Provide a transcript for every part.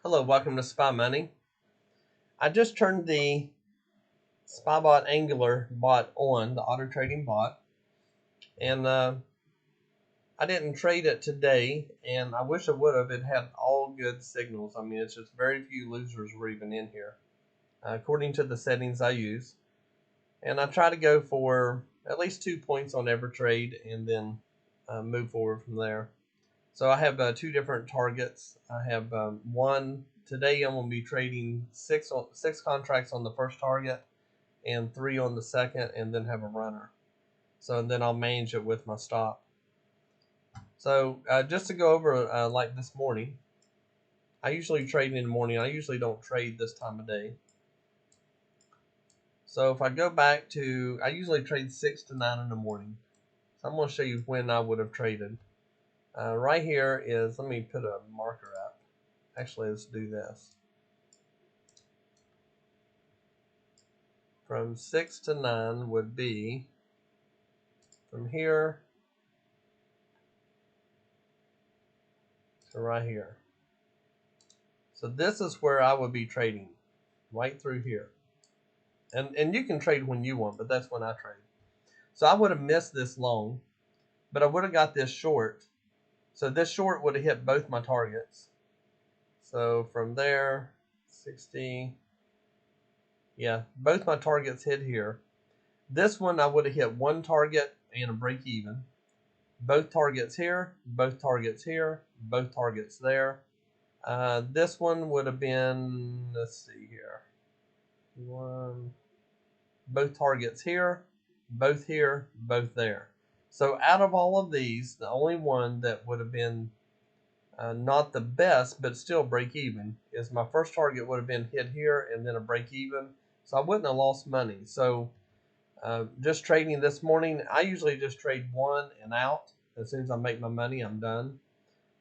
Hello, welcome to Spy Money. I just turned the SpyBot Angular bot on, the auto trading bot, and I didn't trade it today, and I wish I would have. It had all good signals. I mean, it's just very few losers were even in here, according to the settings I use. And I try to go for at least 2 points on every trade and then move forward from there. So I have two different targets. I have one today. I'm going to be trading six contracts on the first target and 3 on the second, and then have a runner. So then I'll manage it with my stop. So just to go over like this morning, I usually trade in the morning. I usually don't trade this time of day. So if I go back to, I usually trade 6 to 9 in the morning. So I'm going to show you when I would have traded. Right here is, let me put a marker up. Actually, let's do this. From 6 to 9 would be from here to right here. So this is where I would be trading, right through here. And you can trade when you want, but that's when I trade. So I would have missed this long, but I would have got this short. So this short would have hit both my targets. So from there, 60, yeah, both my targets hit here. This one I would have hit one target and a break even. Both targets here, both targets here, both targets there. This one would have been, let's see here, both targets here, both there. So out of all of these, the only one that would have been not the best, but still break even, is my first target would have been hit here and then a break even. So I wouldn't have lost money. So just trading this morning, I usually just trade one and out. As soon as I make my money, I'm done.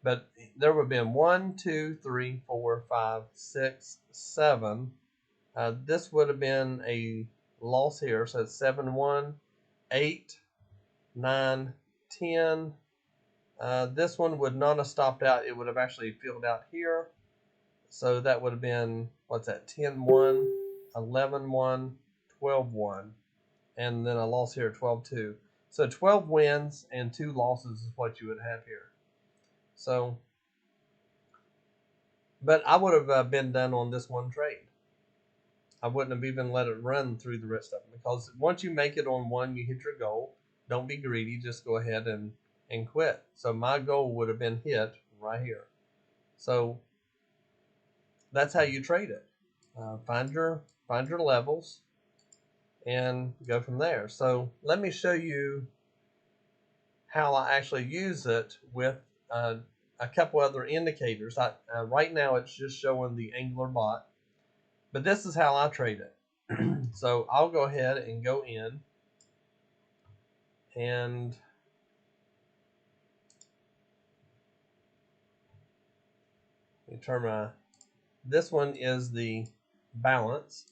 But there would have been 1, 2, 3, 4, 5, 6, 7. This would have been a loss here. So it's 7, 1, 8, 9, 10. This one would not have stopped out. It would have actually filled out here. So that would have been, what's that, 10, 1, 11, 1, 12, 1. And then a loss here, 12, 2. So 12 wins and 2 losses is what you would have here. So, but I would have been done on this one trade. I wouldn't have even let it run through the rest of them, because once you make it on one, you hit your goal. Don't be greedy. Just go ahead and quit. So my goal would have been hit right here. So that's how you trade it. Find your levels and go from there. So let me show you how I actually use it with a couple other indicators. Right now it's just showing the Angular bot, but this is how I trade it. So I'll go ahead and go in and determine. This one is the balance.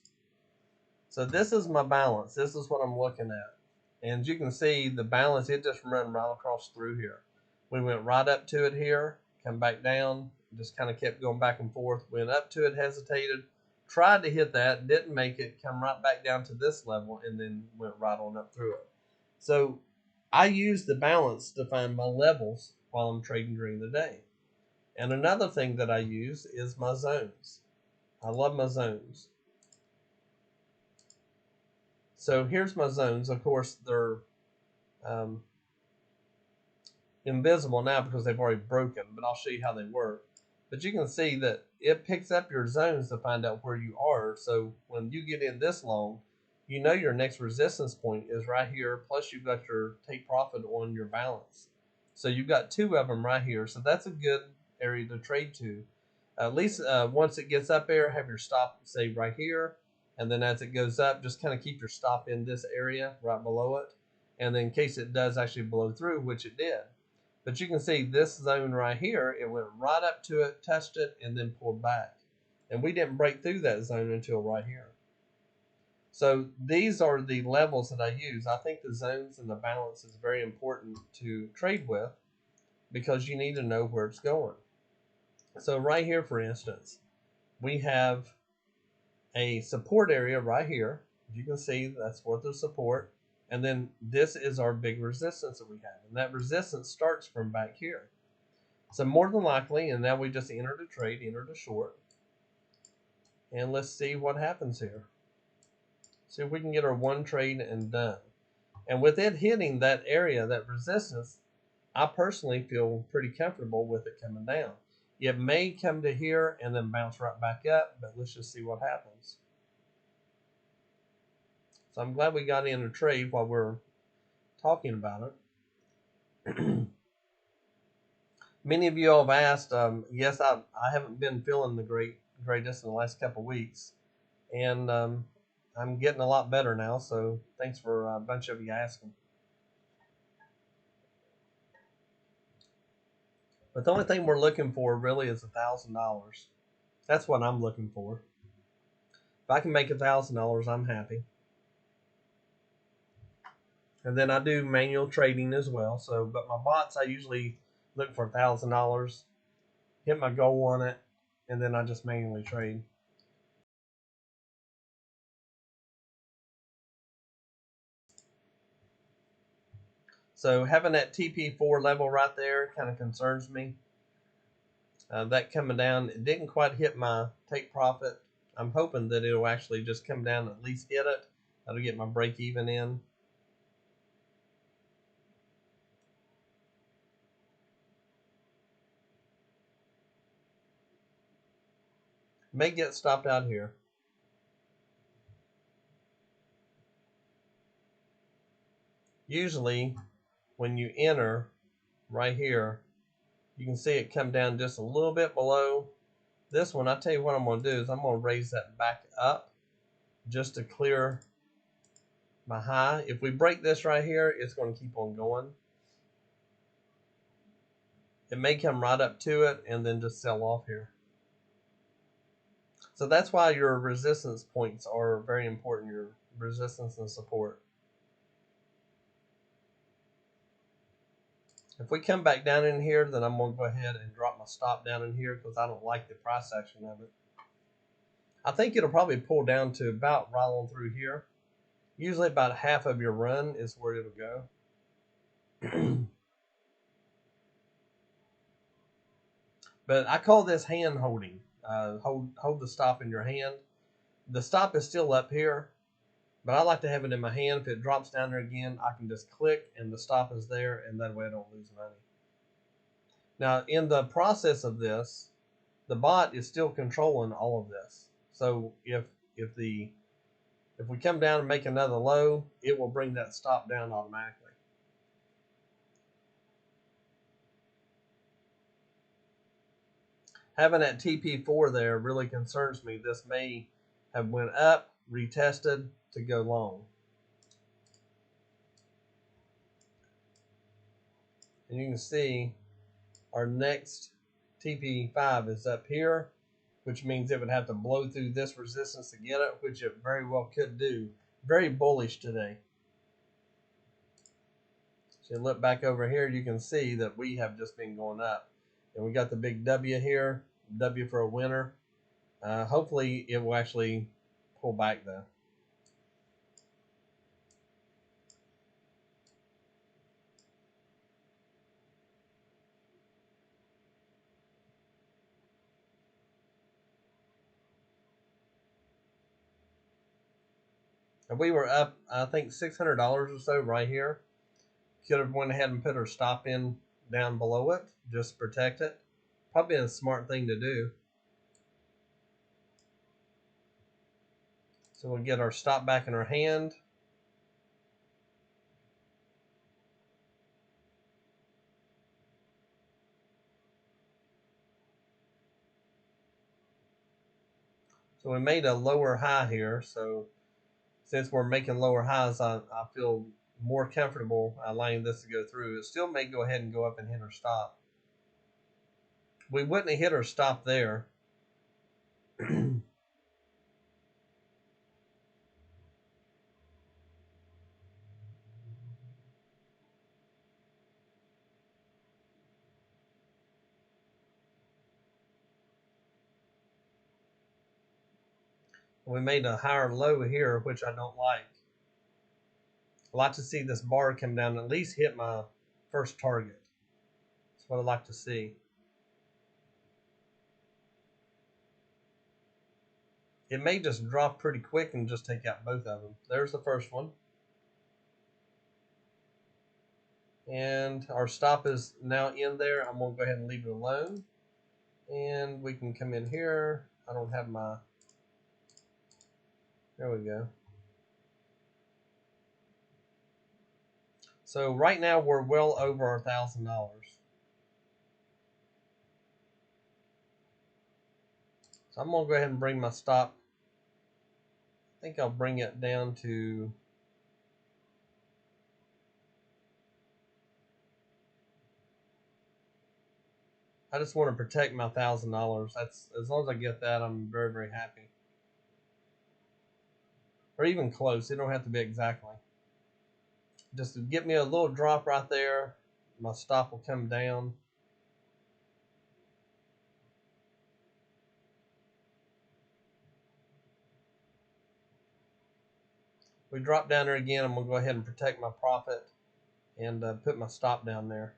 So this is my balance. This is what I'm looking at. And as you can see, the balance, it just ran right across through here. We went right up to it here, come back down, just kind of kept going back and forth. Went up to it, hesitated, tried to hit that, didn't make it, come right back down to this level, and then went right on up through it. So I use the balance to find my levels while I'm trading during the day. And another thing that I use is my zones. I love my zones. So here's my zones. Of course, they're invisible now because they've already broken, but I'll show you how they work. But you can see that it picks up your zones to find out where you are. So when you get in this long, you know your next resistance point is right here, plus you've got your take profit on your balance. So you've got 2 of them right here. So that's a good area to trade to. At least once it gets up there, have your stop, say, right here. And then as it goes up, just kind of keep your stop in this area right below it. And then in case it does actually blow through, which it did. But you can see this zone right here, it went right up to it, touched it, and then pulled back. And we didn't break through that zone until right here. So these are the levels that I use. I think the zones and the balance is very important to trade with, because you need to know where it's going. So right here, for instance, we have a support area right here. As you can see, that's what the support. And then this is our big resistance that we have. And that resistance starts from back here. So more than likely, and now we just entered a trade, entered a short. And let's see what happens here. See if we can get our one trade and done. And with it hitting that area, that resistance, I personally feel pretty comfortable with it coming down. It may come to here and then bounce right back up, but let's just see what happens. So I'm glad we got in a trade while we're talking about it. Many of you all have asked, yes, I haven't been feeling the greatest in the last couple of weeks. And I'm getting a lot better now, so thanks for a bunch of you asking. But the only thing we're looking for really is $1,000. That's what I'm looking for. If I can make $1,000, I'm happy. And then I do manual trading as well. So, but my bots, I usually look for $1,000, hit my goal on it, and then I just manually trade. So having that TP4 level right there kind of concerns me. That coming down, it didn't quite hit my take profit. I'm hoping that it'll actually just come down and at least hit it. That'll get my break even in. May get stopped out here. Usually when you enter right here, you can see it come down just a little bit below this one. I tell you what I'm going to do is I'm going to raise that back up just to clear my high. If we break this right here, it's going to keep on going. It may come right up to it and then just sell off here. So that's why your resistance points are very important, your resistance and support. If we come back down in here, then I'm going to go ahead and drop my stop down in here because I don't like the price action of it. I think it'll probably pull down to about right on through here. Usually about half of your run is where it'll go. But I call this hand holding. Hold the stop in your hand. The stop is still up here, but I like to have it in my hand. If it drops down there again, I can just click and the stop is there, and that way I don't lose money. Now, in the process of this, the bot is still controlling all of this. So if we come down and make another low, it will bring that stop down automatically. Having that TP4 there really concerns me. This may have went up, retested to go long. And you can see our next TP5 is up here, which means it would have to blow through this resistance to get it, which it very well could do. Very bullish today. So you look back over here, you can see that we have just been going up. And we got the big W here, W for a winner. Hopefully it will actually pull back though. And we were up, I think, $600 or so right here. Could have went ahead and put our stop in down below it, just protect it. Probably a smart thing to do. So we'll get our stop back in our hand. So we made a lower high here. So since we're making lower highs, I feel more comfortable allowing this to go through. It still may go ahead and go up and hit our stop. We wouldn't have hit our stop there. We made a higher low here, which I don't like. I like to see this bar come down and at least hit my first target. That's what I like to see. It may just drop pretty quick and just take out both of them. There's the first one. And our stop is now in there. I'm going to go ahead and leave it alone. And we can come in here. I don't have my... There we go. So right now we're well over $1,000. So I'm going to go ahead and bring my stop. I think I'll bring it down to... I just want to protect my $1,000. That's, as long as I get that, I'm very, very happy. Or even close. It don't have to be exactly. Just to get me a little drop right there, my stop will come down. We drop down there again. I'm going to go ahead and protect my profit and put my stop down there.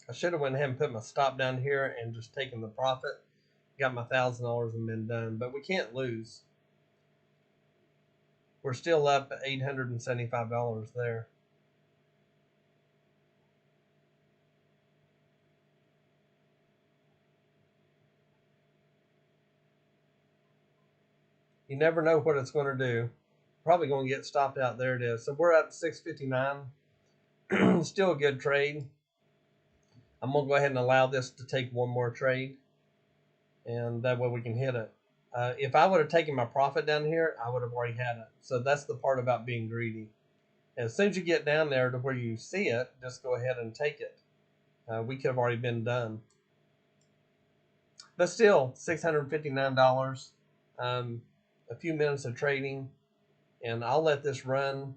I should have went ahead and put my stop down here and just taken the profit. Got my $1,000 and been done. But we can't lose. We're still up $875 there. You never know what it's going to do. Probably going to get stopped out. There it is. So we're up 659. Still a good trade. I'm going to go ahead and allow this to take one more trade. And that way we can hit it. If I would have taken my profit down here, I would have already had it. So that's the part about being greedy. As soon as you get down there to where you see it, just go ahead and take it. We could have already been done. But still, $659. A few minutes of trading. And I'll let this run.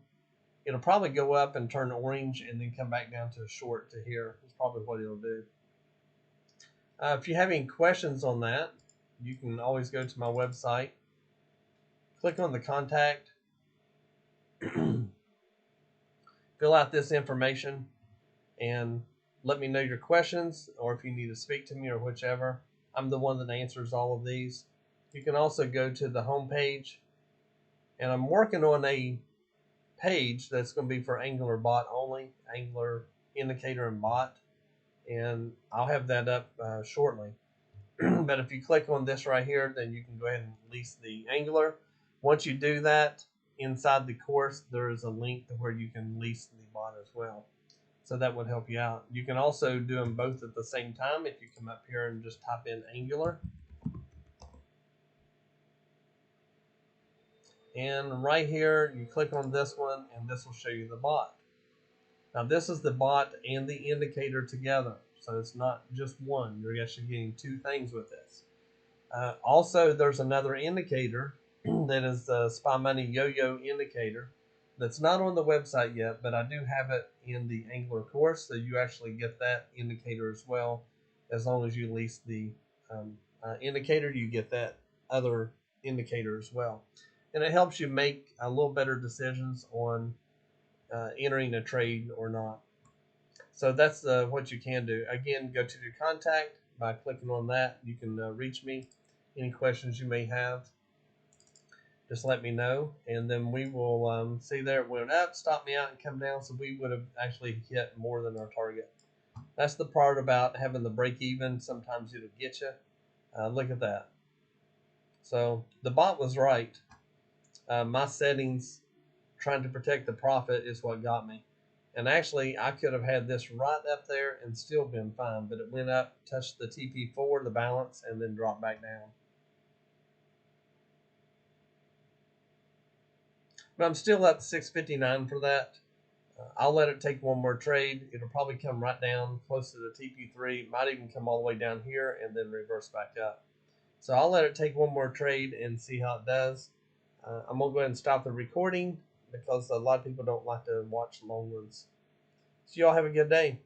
It'll probably go up and turn orange and then come back down to a short to here. That's probably what it'll do. If you have any questions on that, you can always go to my website. Click on the contact. Fill out this information and let me know your questions, or if you need to speak to me or whichever. I'm the one that answers all of these. You can also go to the home page, and I'm working on a page that's going to be for Angler bot only, Angler indicator and bot, and I'll have that up shortly. But if you click on this right here, then you can go ahead and lease the Angler. Once you do that, inside the course there is a link to where you can lease the bot as well. So that would help you out. You can also do them both at the same time if you come up here and just type in Angular. And right here, you click on this one, and this will show you the bot. Now this is the bot and the indicator together. So it's not just one. You're actually getting two things with this. Also, there's another indicator that is the Spy Money Yo-Yo indicator that's not on the website yet, but I do have it in the Angler course, so you actually get that indicator as well. As long as you lease the indicator, you get that other indicator as well. And it helps you make a little better decisions on entering a trade or not. So that's what you can do. Again, go to your contact by clicking on that. You can reach me. Any questions you may have, just let me know, and then we will see there it went up, stop me out, and come down. So we would have actually hit more than our target. That's the part about having the break even. Sometimes it'll get you. Look at that. So the bot was right. My settings, trying to protect the profit, is what got me. And actually, I could have had this right up there and still been fine, but it went up, touched the TP4, the balance, and then dropped back down. But I'm still at 659 for that. I'll let it take one more trade. It'll probably come right down close to the TP3. Might even come all the way down here and then reverse back up. So I'll let it take one more trade and see how it does. I'm going to go ahead and stop the recording because a lot of people don't like to watch long ones. So y'all have a good day.